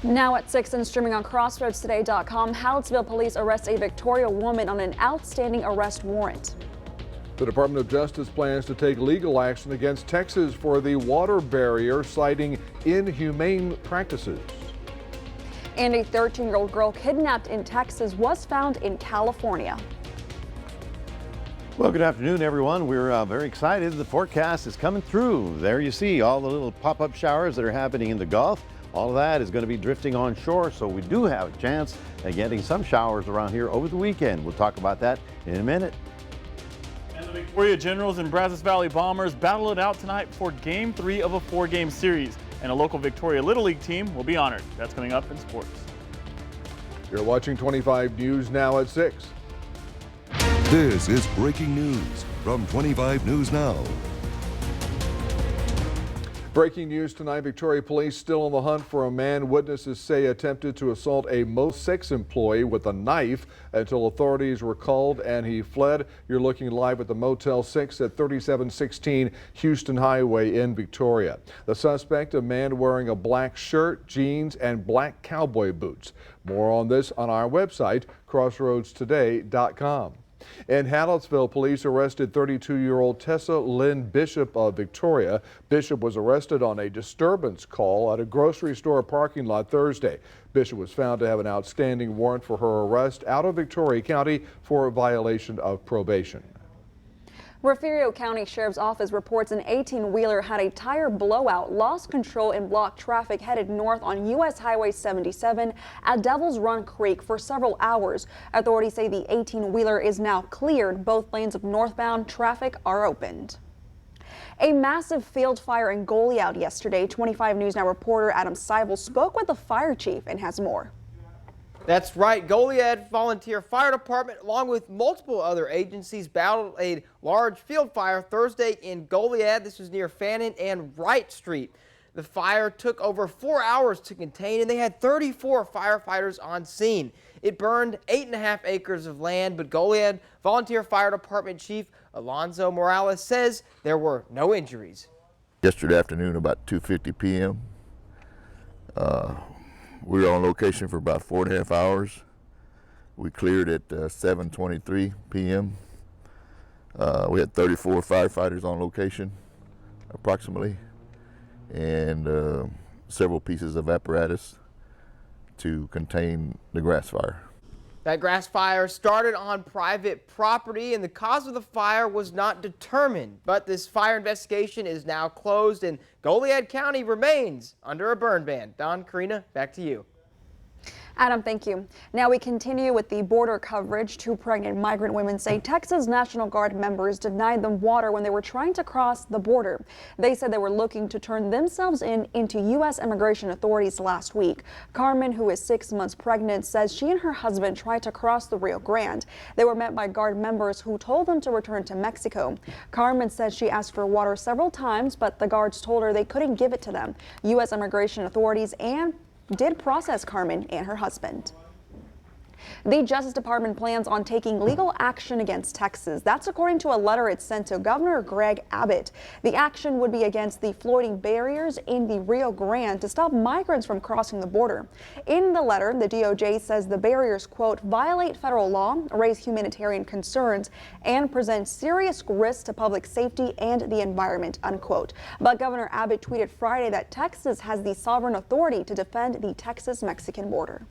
Now at 6 and streaming on CrossroadsToday.com, Hallettsville police arrest a Victoria woman on an outstanding arrest warrant. The Department of Justice plans to take legal action against Texas for the water barrier, citing inhumane practices. And a 13-year-old girl kidnapped in Texas was found in California. Well, good afternoon, everyone. We're very excited. The forecast is coming through. There you see all the little pop-up showers that are happening in the Gulf. All of that is going to be drifting on shore, so we do have a chance at getting some showers around here over the weekend. We'll talk about that in a minute. And the Victoria Generals and Brazos Valley Bombers battle it out tonight for Game 3 of a 4-game series. And a local Victoria Little League team will be honored. That's coming up in sports. You're watching 25 News now at 6. This is breaking news from 25 News Now. Breaking news tonight, Victoria police still on the hunt for a man witnesses say attempted to assault a Motel 6 employee with a knife until authorities were called and he fled. You're looking live at the Motel 6 at 3716 Houston Highway in Victoria. The suspect, a man wearing a black shirt, jeans, and black cowboy boots. More on this on our website, CrossroadsToday.com. In Hallettsville, police arrested 32-year-old Tessa Lynn Bishop of Victoria. Bishop was arrested on a disturbance call at a grocery store parking lot Thursday. Bishop was found to have an outstanding warrant for her arrest out of Victoria County for a violation of probation. Refugio County Sheriff's Office reports an 18-wheeler had a tire blowout, lost control, and blocked traffic headed north on U.S. Highway 77 at Devil's Run Creek for several hours. Authorities say the 18-wheeler is now cleared. Both lanes of northbound traffic are opened. A massive field fire in Goliad yesterday. 25 News Now reporter Adam Seibel spoke with the fire chief and has more. That's right. Goliad Volunteer Fire Department, along with multiple other agencies, battled a large field fire Thursday in Goliad. This was near Fannin and Wright Street. The fire took over 4 hours to contain, and they had 34 firefighters on scene. It burned 8.5 acres of land, but Goliad Volunteer Fire Department Chief Alonzo Morales says there were no injuries. Yesterday afternoon, about 2:50 p.m., we were on location for about 4.5 hours. We cleared at 7:23 p.m. We had 34 firefighters on location, approximately, and several pieces of apparatus to contain the grass fire. That grass fire started on private property, and the cause of the fire was not determined. But this fire investigation is now closed, and Goliad County remains under a burn ban. Don, Karina, back to you. Adam, thank you. Now we continue with the border coverage. 2 pregnant migrant women say Texas National Guard members denied them water when they were trying to cross the border. They said they were looking to turn themselves into U.S. immigration authorities last week. Carmen, who is 6 months pregnant, says she and her husband tried to cross the Rio Grande. They were met by Guard members who told them to return to Mexico. Carmen says she asked for water several times, but the guards told her they couldn't give it to them. U.S. immigration authorities did process Carmen and her husband. The Justice Department plans on taking legal action against Texas. That's according to a letter it sent to Governor Greg Abbott. The action would be against the floating barriers in the Rio Grande to stop migrants from crossing the border. In the letter, the DOJ says the barriers, quote, violate federal law, raise humanitarian concerns, and present serious risks to public safety and the environment, unquote. But Governor Abbott tweeted Friday that Texas has the sovereign authority to defend the Texas-Mexican border.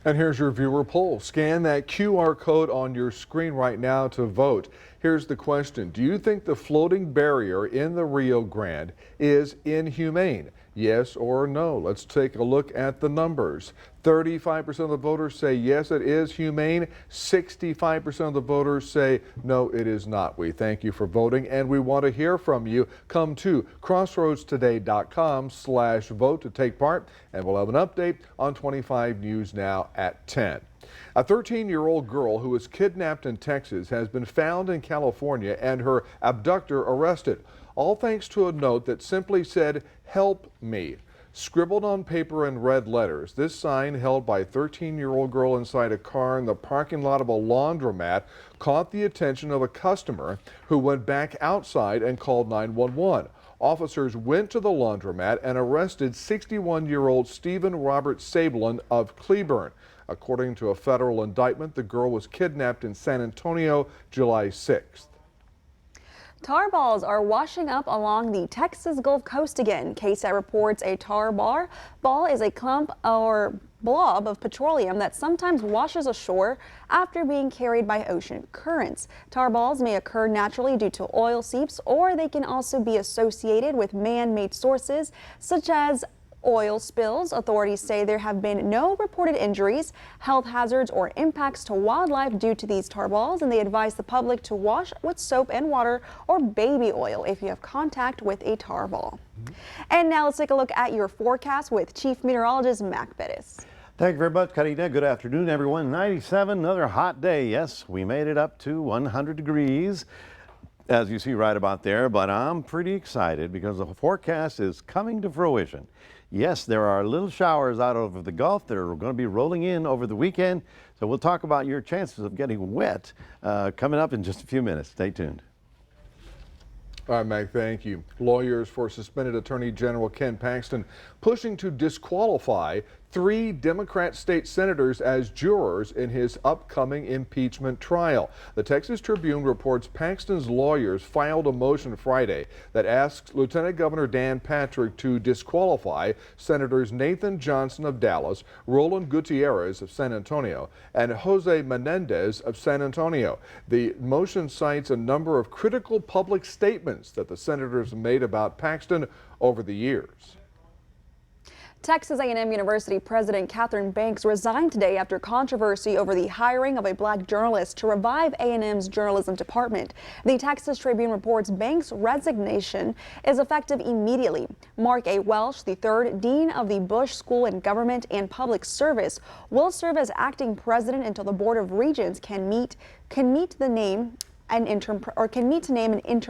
And here's your viewer poll. Scan that QR code on your screen right now to vote. Here's the question. Do you think the floating barrier in the Rio Grande is inhumane? Yes or no? Let's take a look at the numbers. 35% of the voters say yes, it is humane. 65% of the voters say no, it is not. We thank you for voting, and we want to hear from you. Come to crossroadstoday.com/vote to take part, and we'll have an update on 25 News Now at 10. A 13-year-old girl who was kidnapped in Texas has been found in California and her abductor arrested, all thanks to a note that simply said, "Help me," scribbled on paper in red letters. This sign, held by a 13-year-old girl inside a car in the parking lot of a laundromat, caught the attention of a customer who went back outside and called 911. Officers went to the laundromat and arrested 61-year-old Stephen Robert Sablin of Cleburne. According to a federal indictment, the girl was kidnapped in San Antonio July 6th. Tar balls are washing up along the Texas Gulf Coast again. KSAT reports a tar ball is a clump or blob of petroleum that sometimes washes ashore after being carried by ocean currents. Tar balls may occur naturally due to oil seeps, or they can also be associated with man-made sources such as oil spills. Authorities say there have been no reported injuries, health hazards, or impacts to wildlife due to these tar balls, and they advise the public to wash with soap and water or baby oil if you have contact with a tar ball. And now let's take a look at your forecast with Chief Meteorologist Mac Bettis. Thank you very much, Karina. Good afternoon, everyone. 97, another hot day. Yes, we made it up to 100 degrees, as you see right about there, but I'm pretty excited because the forecast is coming to fruition. Yes, there are little showers out over the Gulf that are going to be rolling in over the weekend, so we'll talk about your chances of getting wet coming up in just a few minutes. Stay tuned. All right, Mac, thank you. Lawyers for suspended Attorney General Ken Paxton pushing to disqualify 3 Democrat state senators as jurors in his upcoming impeachment trial. The Texas Tribune reports Paxton's lawyers filed a motion Friday that asks Lieutenant Governor Dan Patrick to disqualify Senators Nathan Johnson of Dallas, Roland Gutierrez of San Antonio, and Jose Menendez of San Antonio. The motion cites a number of critical public statements that the senators made about Paxton over the years. Texas A&M University President Catherine Banks resigned today after controversy over the hiring of a black journalist to revive A&M's journalism department. The Texas Tribune reports Banks' resignation is effective immediately. Mark A. Welsh, the 3rd Dean of the Bush School in Government and Public Service, will serve as acting president until the Board of Regents can meet to name an interim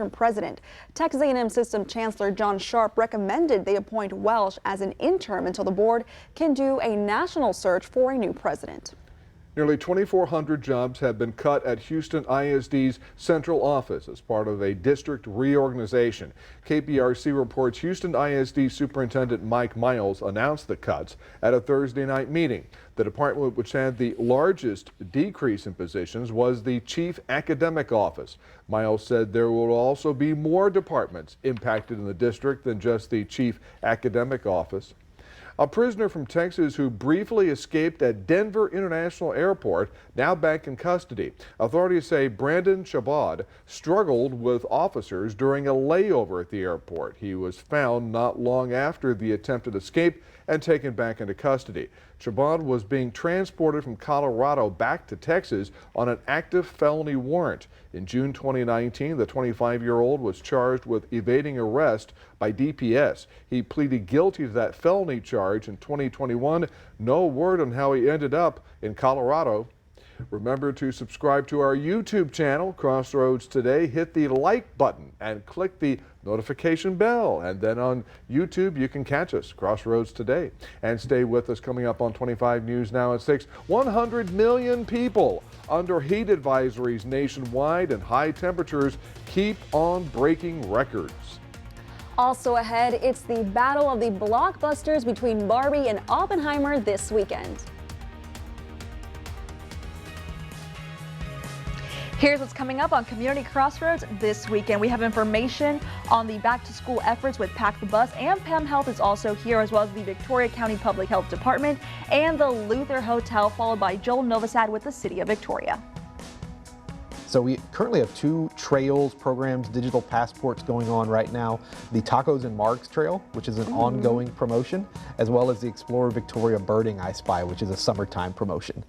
president. Texas A&M System Chancellor John Sharp recommended they appoint Welsh as an interim until the board can do a national search for a new president. Nearly 2,400 jobs have been cut at Houston ISD's central office as part of a district reorganization. KPRC reports Houston ISD Superintendent Mike Miles announced the cuts at a Thursday night meeting. The department which had the largest decrease in positions was the Chief Academic Office. Miles said there will also be more departments impacted in the district than just the Chief Academic Office. A prisoner from Texas who briefly escaped at Denver International Airport now back in custody. Authorities say Brandon Chabad struggled with officers during a layover at the airport. He was found not long after the attempted escape and taken back into custody. Chabad was being transported from Colorado back to Texas on an active felony warrant. In June 2019, the 25-year-old was charged with evading arrest by DPS. He pleaded guilty to that felony charge in 2021. No word on how he ended up in Colorado. Remember to subscribe to our YouTube channel, Crossroads Today. Hit the like button and click the notification bell. And then on YouTube, you can catch us, Crossroads Today. And stay with us coming up on 25 News Now at 6. 100 million people under heat advisories nationwide, and high temperatures keep on breaking records. Also ahead, it's the battle of the blockbusters between Barbie and Oppenheimer this weekend. Here's what's coming up on Community Crossroads this weekend. We have information on the back-to-school efforts with Pack the Bus, and Pam Health is also here, as well as the Victoria County Public Health Department and the Luther Hotel, followed by Joel Novosad with the City of Victoria. So we currently have 2 trails programs, digital passports going on right now. The Tacos and Marks Trail, which is an ongoing promotion, as well as the Explorer Victoria Birding I Spy, which is a summertime promotion.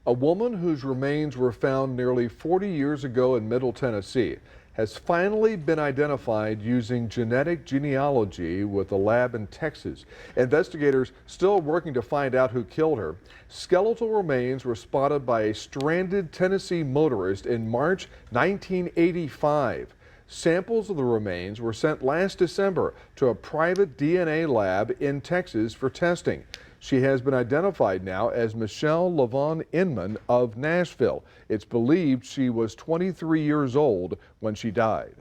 A woman whose remains were found nearly 40 years ago in Middle Tennessee has finally been identified using genetic genealogy with a lab in Texas. Investigators still working to find out who killed her. Skeletal remains were spotted by a stranded Tennessee motorist in March 1985. Samples of the remains were sent last December to a private DNA lab in Texas for testing. She has been identified now as Michelle LaVon Inman of Nashville. It's believed she was 23 years old when she died.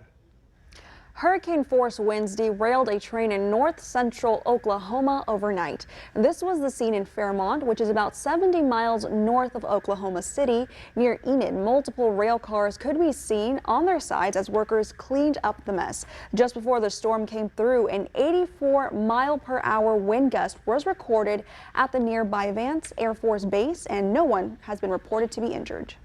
Hurricane force winds derailed a train in north central Oklahoma overnight. This was the scene in Fairmont, which is about 70 miles north of Oklahoma City. Near Enid, multiple rail cars could be seen on their sides as workers cleaned up the mess. Just before the storm came through, an 84-mile-per-hour wind gust was recorded at the nearby Vance Air Force Base, and no one has been reported to be injured.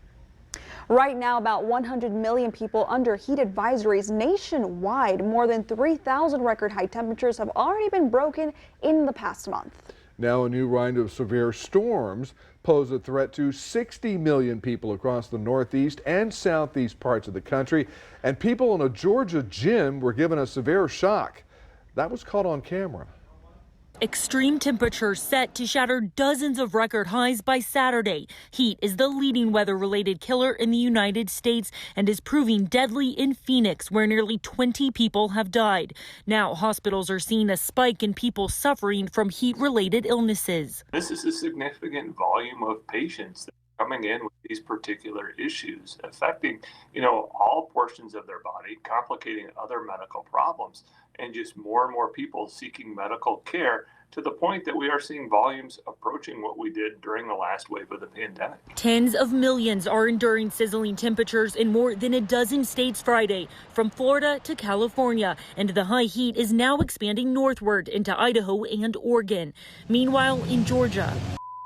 Right now, about 100 million people under heat advisories nationwide. More than 3,000 record high temperatures have already been broken in the past month. Now a new round of severe storms pose a threat to 60 million people across the northeast and southeast parts of the country. And people in a Georgia gym were given a severe shock. That was caught on camera. Extreme temperatures set to shatter dozens of record highs by Saturday. Heat is the leading weather-related killer in the United States and is proving deadly in Phoenix, where nearly 20 people have died. Now, hospitals are seeing a spike in people suffering from heat-related illnesses. This is a significant volume of patients that are coming in with these particular issues, affecting, all portions of their body, complicating other medical problems, and just more and more people seeking medical care, to the point that we are seeing volumes approaching what we did during the last wave of the pandemic. Tens of millions are enduring sizzling temperatures in more than a dozen states Friday, from Florida to California, and the high heat is now expanding northward into Idaho and Oregon. Meanwhile, in Georgia,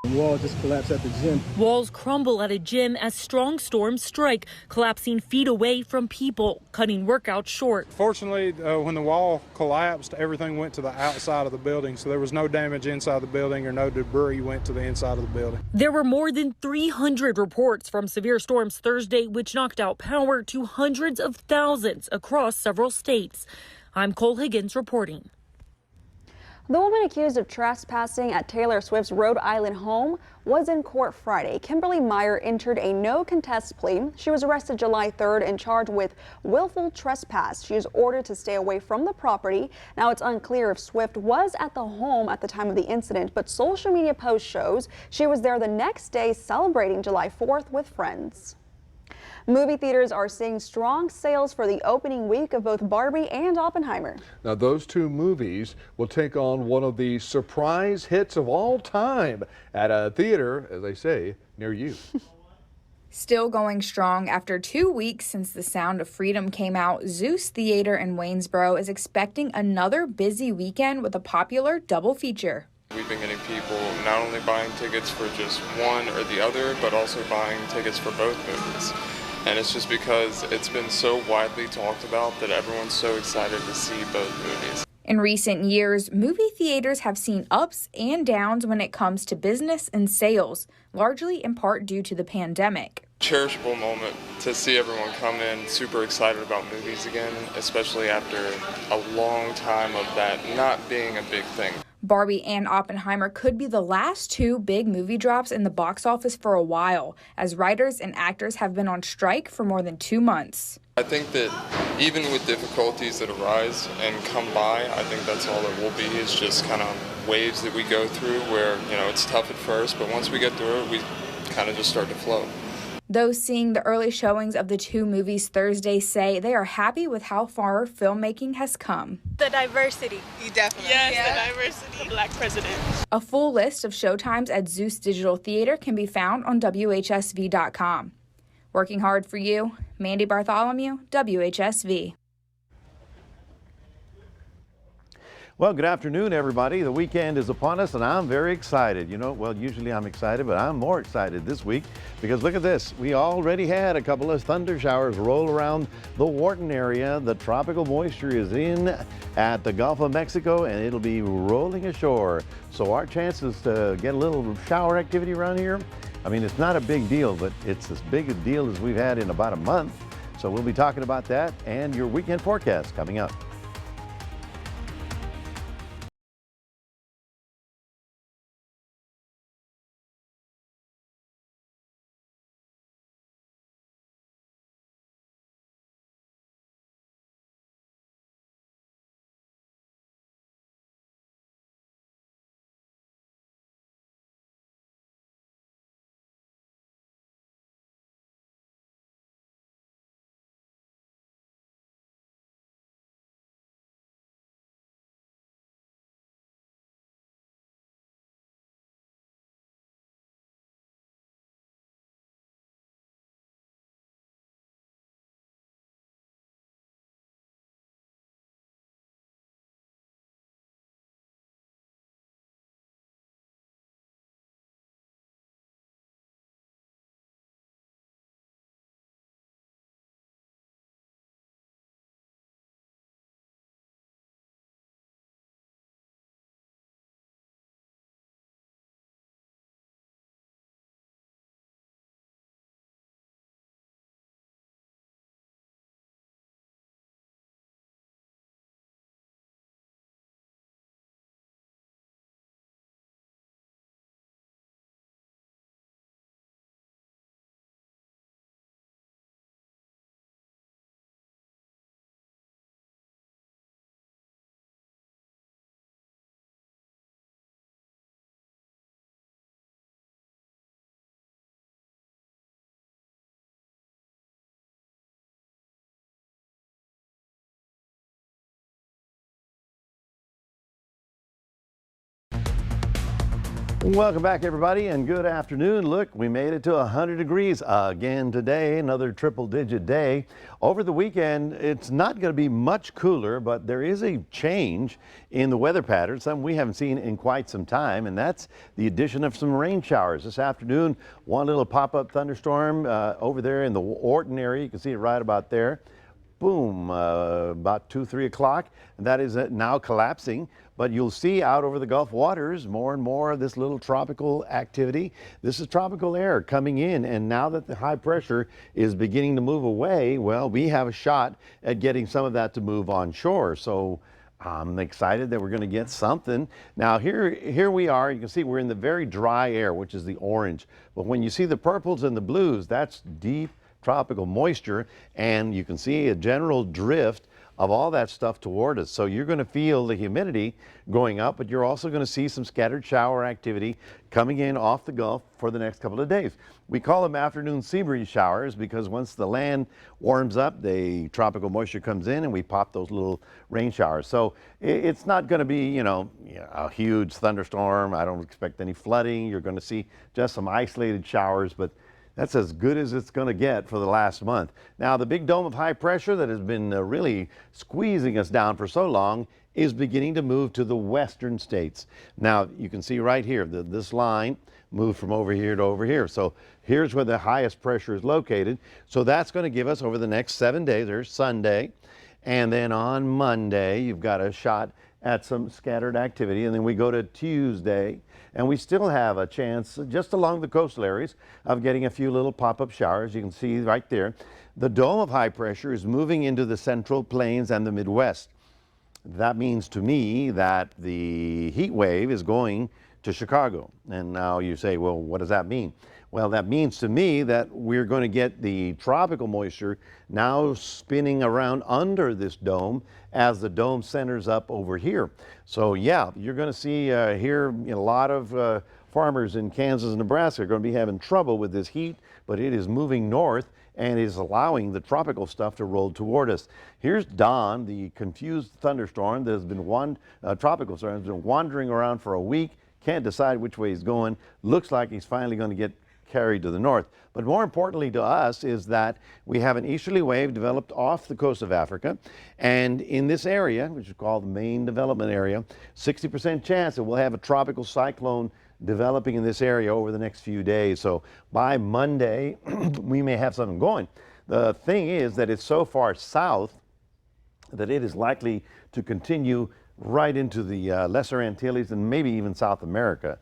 the wall just collapsed at the gym. Walls crumble at a gym as strong storms strike, collapsing feet away from people, cutting workouts short. Fortunately, when the wall collapsed, everything went to the outside of the building, so there was no damage inside the building or no debris went to the inside of the building. There were more than 300 reports from severe storms Thursday, which knocked out power to hundreds of thousands across several states. I'm Cole Higgins reporting. The woman accused of trespassing at Taylor Swift's Rhode Island home was in court Friday. Kimberly Meyer entered a no-contest plea. She was arrested July 3rd and charged with willful trespass. She is ordered to stay away from the property. Now, it's unclear if Swift was at the home at the time of the incident, but social media post shows she was there the next day celebrating July 4th with friends. Movie theaters are seeing strong sales for the opening week of both Barbie and Oppenheimer. Now, those two movies will take on one of the surprise hits of all time at a theater, as I say, near you. Still going strong after 2 weeks since The Sound of Freedom came out, Zeus Theater in Waynesboro is expecting another busy weekend with a popular double feature. We've been getting people not only buying tickets for just one or the other, but also buying tickets for both movies. And it's just because it's been so widely talked about that everyone's so excited to see both movies. In recent years, movie theaters have seen ups and downs when it comes to business and sales, largely in part due to the pandemic. Cherishable moment to see everyone come in super excited about movies again, especially after a long time of that not being a big thing. Barbie and Oppenheimer could be the last two big movie drops in the box office for a while, as writers and actors have been on strike for more than 2 months. I think that even with difficulties that arise and come by, I think that's all it will be, is just kind of waves that we go through where, it's tough at first, but once we get through it, we kind of just start to flow. Those seeing the early showings of the two movies Thursday say they are happy with how far filmmaking has come. The diversity. You definitely. Yes, the diversity. The Black president. A full list of showtimes at Zeus Digital Theater can be found on WHSV.com. Working hard for you, Mandy Bartholomew, WHSV. Well, good afternoon, everybody. The weekend is upon us, and I'm very excited. Usually I'm excited, but I'm more excited this week because look at this. We already had a couple of thunder showers roll around the Wharton area. The tropical moisture is in at the Gulf of Mexico, and it'll be rolling ashore. So our chances to get a little shower activity around here I mean, it's not a big deal, but it's as big a deal as we've had in about a month. So we'll be talking about that and your weekend forecast coming up. Welcome back, everybody, and good afternoon. Look, we made it to 100 degrees again today, another triple-digit day. Over the weekend, it's not going to be much cooler, but there is a change in the weather pattern, something we haven't seen in quite some time, and that's the addition of some rain showers. This afternoon, one little pop-up thunderstorm over there in the Orton area. You can see it right about there. Boom, about 2, 3 o'clock, and that is now collapsing. But you'll see out over the Gulf waters more and more of this little tropical activity. This is tropical air coming in, and now that the high pressure is beginning to move away, well, we have a shot at getting some of that to move onshore. So I'm excited that we're going to get something. Now here we are. You can see we're in the very dry air, which is the orange. But when you see the purples and the blues, that's deep tropical moisture, and you can see a general drift of all that stuff toward us. So you're going to feel the humidity going up, but you're also going to see some scattered shower activity coming in off the Gulf for the next couple of days. We call them afternoon sea breeze showers because once the land warms up, the tropical moisture comes in and we pop those little rain showers. So it's not going to be, you know, a huge thunderstorm. I don't expect any flooding. You're going to see just some isolated showers, but that's as good as it's going to get for the last month. Now, the big dome of high pressure that has been really squeezing us down for so long is beginning to move to the western states. Now, you can see right here, this line moved from over here to over here. So here's where the highest pressure is located. So that's going to give us over the next 7 days, there's Sunday, and then on Monday, you've got a shot at some scattered activity, and then we go to Tuesday, and we still have a chance just along the coastal areas of getting a few little pop-up showers. You can see right there. The dome of high pressure is moving into the central plains and the Midwest. That means to me that the heat wave is going to Chicago. And now you say, well, what does that mean? Well, that means to me that we're going to get the tropical moisture now spinning around under this dome as the dome centers up over here. So yeah, you're going to see here a lot of farmers in Kansas and Nebraska are going to be having trouble with this heat, but it is moving north and is allowing the tropical stuff to roll toward us. Here's Don, the confused thunderstorm that has been tropical storm has been wandering around for a week. Can't decide which way he's going. Looks like he's finally going to get carried to the north. But more importantly to us is that we have an easterly wave developed off the coast of Africa, and in this area, which is called the main development area, 60% chance that we'll have a tropical cyclone developing in this area over the next few days. So by Monday, we may have something going. The thing is that it's so far south that it is likely to continue right into the Lesser Antilles and maybe even South America.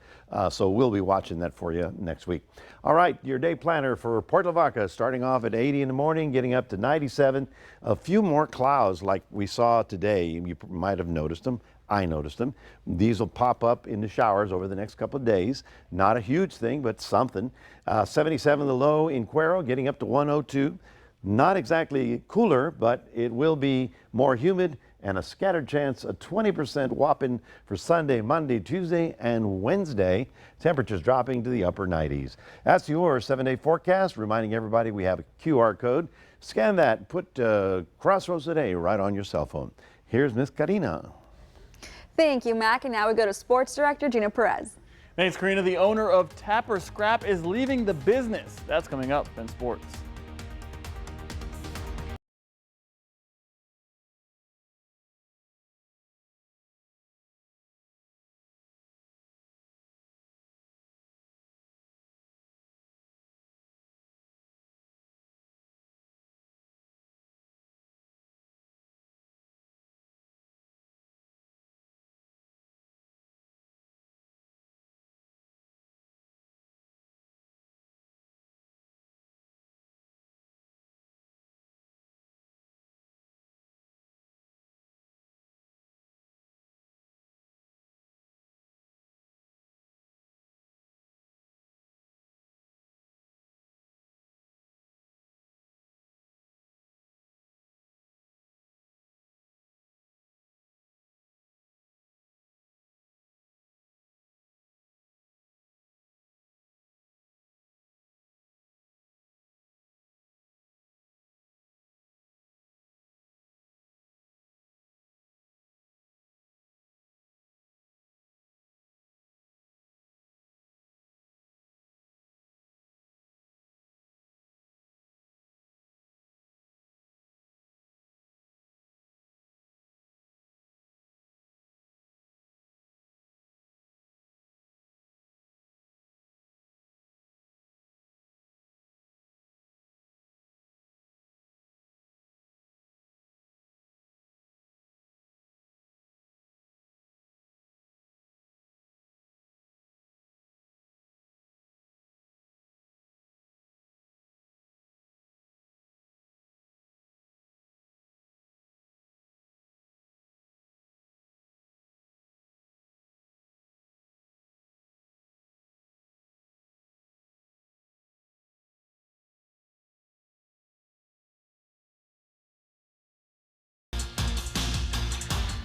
So we'll be watching that for you next week. All right, your day planner for Port Lavaca, starting off at 80 in the morning, getting up to 97. A few more clouds like we saw today. You might have noticed them. I noticed them. These will pop up in the showers over the next couple of days. Not a huge thing, but something. 77 the low in Cuero, getting up to 102. Not exactly cooler, but it will be more humid and a scattered chance, a 20% whopping for Sunday, Monday, Tuesday, and Wednesday. Temperatures dropping to the upper 90s. That's your 7-day forecast, reminding everybody we have a QR code. Scan that, put Crossroads Today right on your cell phone. Here's Miss Karina. Thank you, Mac. And now we go to Sports Director Gina Perez. Thanks, Karina. The owner of Tapper Scrap is leaving the business. That's coming up in sports.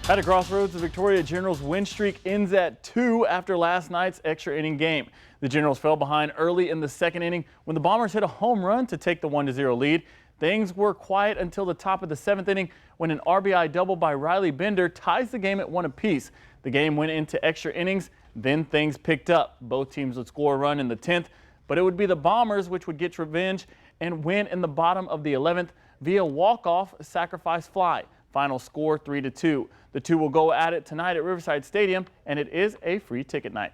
At a Crossroads, the Victoria Generals win streak ends at 2 after last night's extra inning game. The Generals fell behind early in the second inning when the Bombers hit a home run to take the 1-0 lead. Things were quiet until the top of the 7th inning when an RBI double by Riley Bender ties the game at 1 apiece. The game went into extra innings, then things picked up. Both teams would score a run in the 10th, but it would be the Bombers which would get revenge and win in the bottom of the 11th via walk-off sacrifice fly. Final score 3-2. The two will go at it tonight at Riverside Stadium, and it is a free ticket night.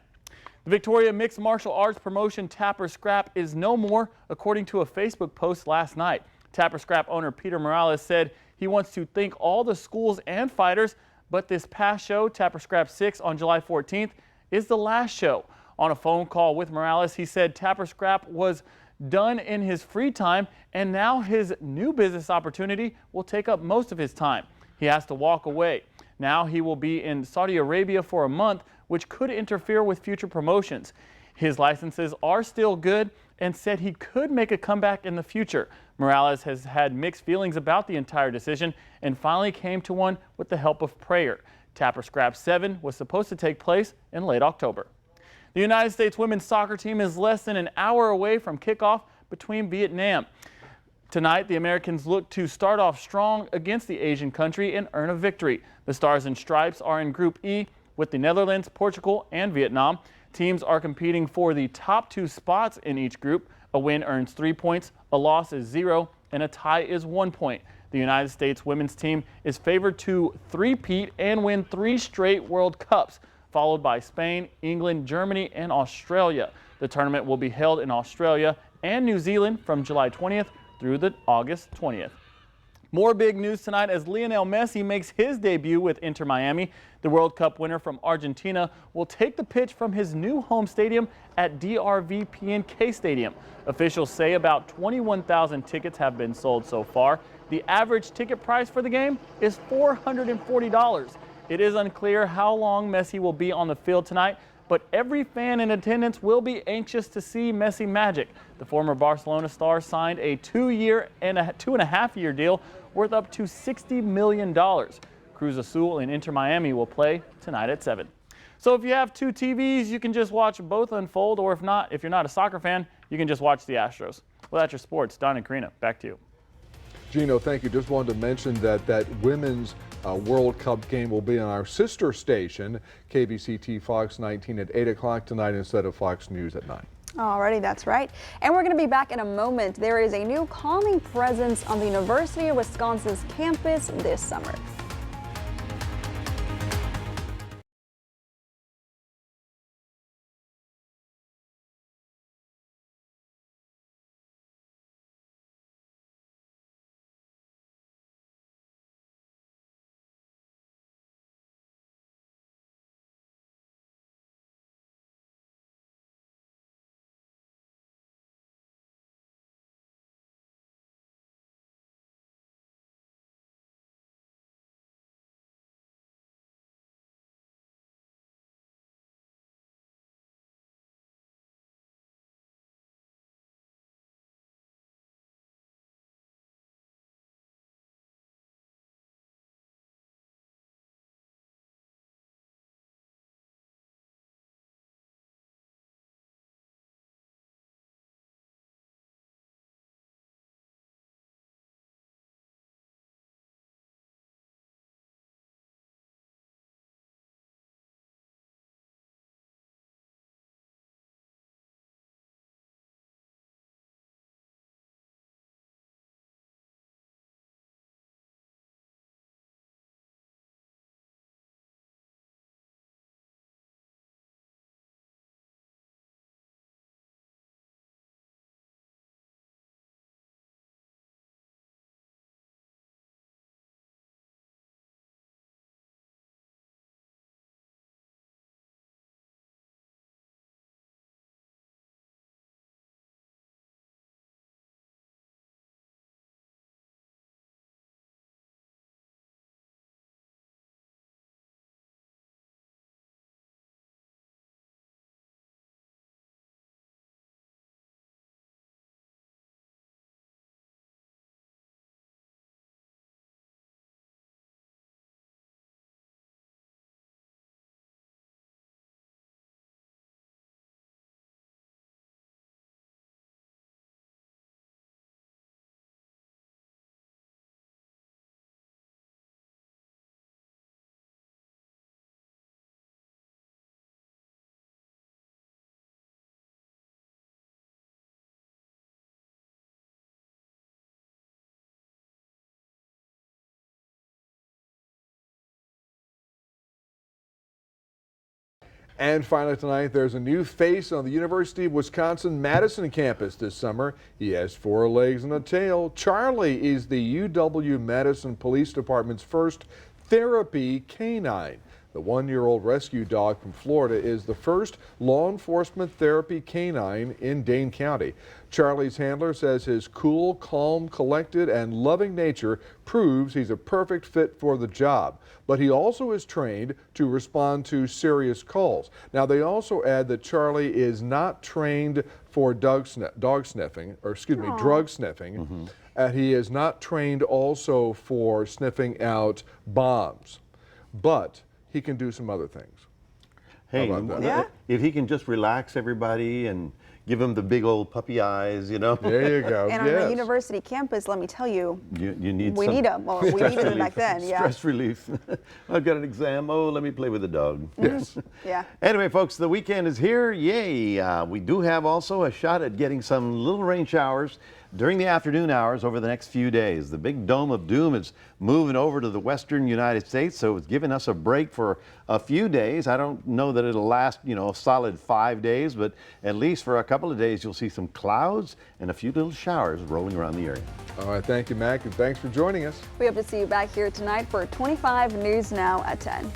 The Victoria Mixed Martial Arts promotion Tapper Scrap is no more, according to a Facebook post last night. Tapper Scrap owner Peter Morales said he wants to thank all the schools and fighters, but this past show, Tapper Scrap 6 on July 14th, is the last show. On a phone call with Morales, he said Tapper Scrap was done in his free time, and now his new business opportunity will take up most of his time. He has to walk away. Now he will be in Saudi Arabia for a month, which could interfere with future promotions. His licenses are still good and said he could make a comeback in the future. Morales has had mixed feelings about the entire decision and finally came to one with the help of prayer. Tapper Scrap 7 was supposed to take place in late October. The United States women's soccer team is less than an hour away from kickoff between Vietnam. Tonight, the Americans look to start off strong against the Asian country and earn a victory. The Stars and Stripes are in Group E with the Netherlands, Portugal, and Vietnam. Teams are competing for the top 2 spots in each group. A win earns 3 points, a loss is 0, and a tie is 1 point. The United States women's team is favored to three-peat and win 3 straight World Cups, followed by Spain, England, Germany, and Australia. The tournament will be held in Australia and New Zealand from July 20th through the August 20th. More big news tonight as Lionel Messi makes his debut with Inter Miami. The World Cup winner from Argentina will take the pitch from his new home stadium at DRV PNK Stadium. Officials say about 21,000 tickets have been sold so far. The average ticket price for the game is $440. It is unclear how long Messi will be on the field tonight, but every fan in attendance will be anxious to see Messi magic. The former Barcelona star signed a 2.5-year deal worth up to $60 million. Cruz Azul and Inter Miami will play tonight at 7. So if you have two TVs, you can just watch both unfold, or if not, if you're not a soccer fan, you can just watch the Astros. Well, that's your sports. Don and Karina, back to you. Gino, thank you. Just wanted to mention that women's World Cup game will be on our sister station, KBCT Fox 19 at 8 o'clock tonight instead of Fox News at 9. Alrighty, that's right. And we're going to be back in a moment. There is a new calming presence on the University of Wisconsin's campus this summer. And finally tonight, there's a new face on the University of Wisconsin-Madison campus this summer. He has 4 legs and a tail. Charlie is the UW-Madison Police Department's first therapy canine. The 1-year-old rescue dog from Florida is the first law enforcement therapy canine in Dane County. Charlie's handler says his cool, calm, collected, and loving nature proves he's a perfect fit for the job. But he also is trained to respond to serious calls. Now, they also add that Charlie is not trained for drug sniffing. He is not trained also for sniffing out bombs, but he can do some other things. Hey, if he can just relax everybody and give them the big old puppy eyes, you know. There you go. And on the university campus, let me tell you, you need we need them. Well, we needed them back then. Yeah. Stress relief. I've got an exam. Oh, let me play with the dog. Yes. Yeah. Anyway, folks, the weekend is here. Yay! We do have also a shot at getting some little rain showers during the afternoon hours over the next few days. The big dome of doom is moving over to the western United States, so it's giving us a break for a few days. I don't know that it'll last, a solid 5 days, but at least for a couple of days you'll see some clouds and a few little showers rolling around the area. All right, thank you, Mac, and thanks for joining us. We hope to see you back here tonight for 25 News Now at 10.